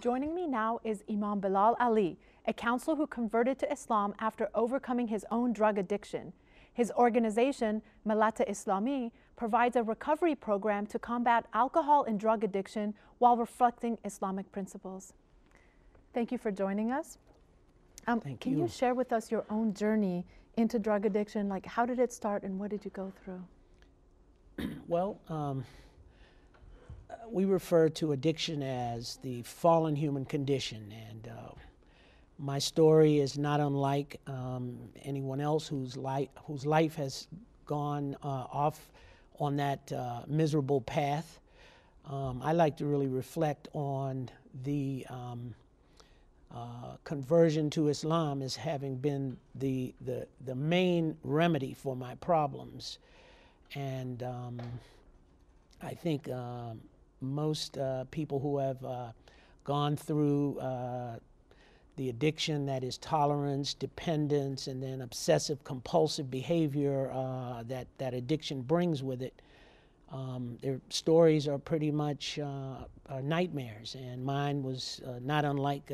Joining me now is Imam Bilal Ali, a counselor who converted to Islam after overcoming his own drug addiction. His organization, Malata Islami, provides a recovery program to combat alcohol and drug addiction while reflecting Islamic principles. Thank you for joining us. Can you share with us your own journey into drug addiction? Like, how did it start and what did you go through? Well, we refer to addiction as the fallen human condition, and my story is not unlike anyone else whose life has gone off on that miserable path. I like to really reflect on the conversion to Islam as having been the main remedy for my problems, and I think most people who have gone through the addiction that is tolerance, dependence, and then obsessive compulsive behavior that addiction brings with it, their stories are pretty much nightmares, and mine was not unlike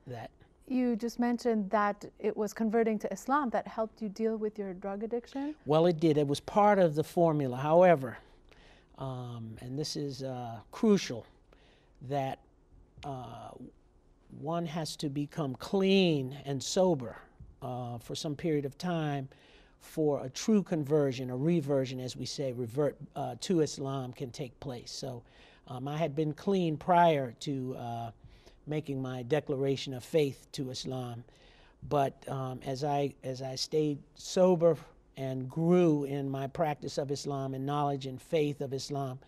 that. You just mentioned that it was converting to Islam that helped you deal with your drug addiction? Well, it did. It was part of the formula. However, and this is crucial, that one has to become clean and sober for some period of time for a true conversion, a reversion, as we say, revert to Islam can take place. So I had been clean prior to making my declaration of faith to Islam, but as I stayed sober and grew in my practice of Islam and knowledge and faith of Islam,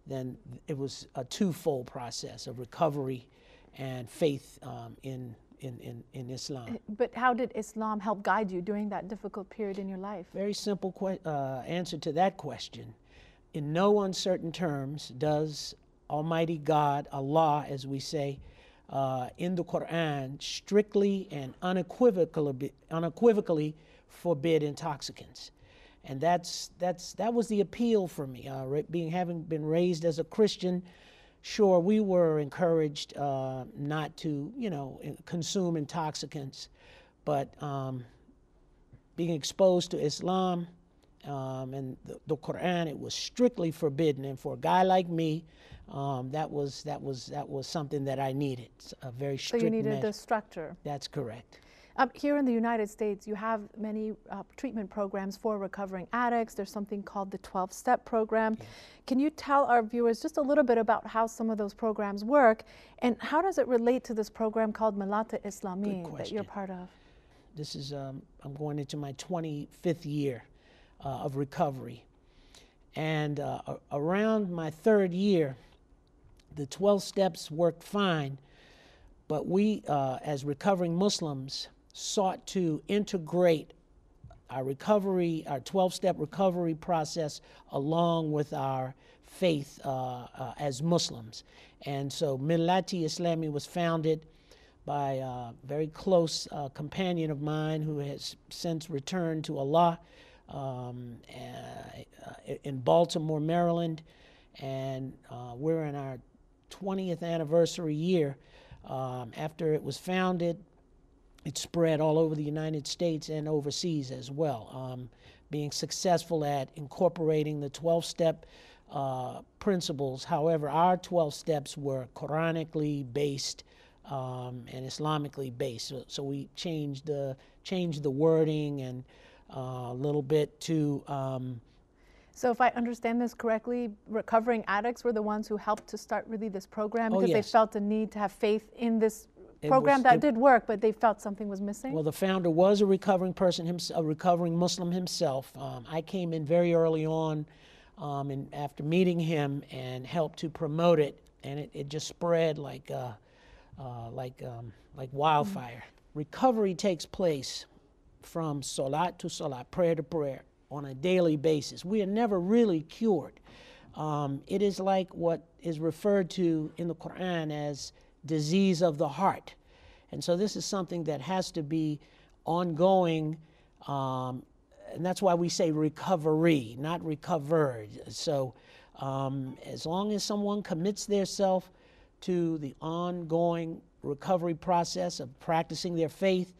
then it was a twofold process of recovery and faith in Islam. But how did Islam help guide you during that difficult period in your life? Very simple answer to that question. In no uncertain terms does Almighty God, Allah as we say, in the Quran strictly and unequivocally forbid intoxicants. And that was the appeal for me. Having been raised as a Christian, sure, we were encouraged not to, consume intoxicants, but being exposed to Islam and the Quran, it was strictly forbidden. And for a guy like me, that was something that I needed. A very strict So you needed measure. the structure. That's correct. Here in the United States, you have many treatment programs for recovering addicts. There's something called the 12-step program. Yes. Can you tell our viewers just a little bit about how some of those programs work, and how does it relate to this program called Malata Islami that you're part of? This is, I'm going into my 25th year of recovery. And around my third year, the 12 steps worked fine, but we, as recovering Muslims, sought to integrate our recovery, our 12-step recovery process along with our faith as Muslims. And so Malata Islami was founded by a very close companion of mine who has since returned to Allah in Baltimore, Maryland. And we're in our 20th anniversary year. After it was founded, it spread all over the United States and overseas as well, being successful at incorporating the 12-step principles. However, our 12 steps were Quranically based and Islamically based. So we changed the wording and a little bit to. So if I understand this correctly, recovering addicts were the ones who helped to start really this program because they felt a need to have faith in this program that did work, but they felt something was missing? Well, the founder was a recovering person, a recovering Muslim himself. I came in very early on and after meeting him and helped to promote it, and it just spread like wildfire. Recovery takes place from salat to salat, prayer to prayer, on a daily basis. We are never really cured. It is like what is referred to in the Quran as disease of the heart. And so this is something that has to be ongoing, and that's why we say recovery, not recovered. So as long as someone commits theirself to the ongoing recovery process of practicing their faith,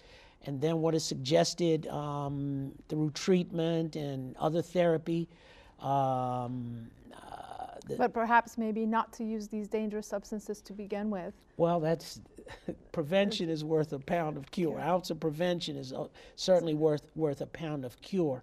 and then what is suggested through treatment and other therapy. But perhaps maybe not to use these dangerous substances to begin with. Well, that's prevention is worth a pound of cure. An ounce of prevention is certainly worth a pound of cure.